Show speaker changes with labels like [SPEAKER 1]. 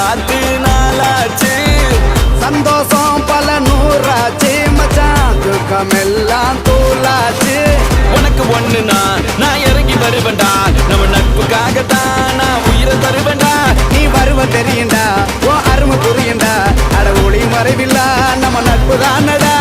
[SPEAKER 1] பார்த்து நாளாச்சு.
[SPEAKER 2] சந்தோஷம் பல நூறாச்சு மச்சான், துக்கமெல்லாம் தூளாச்சு.
[SPEAKER 1] உனக்கு ஒண்ணுனா நான் இறங்கி வருவேன்டா, நம்ம நட்புக்காகத்தான் நான் உயிரை தருவேன்டா.
[SPEAKER 2] நீ வருவ தெரியுண்டா, ஓ அருமை புரியுண்டா, அட ஒளி மறைவில்லா நம்ம நட்பு தானடா.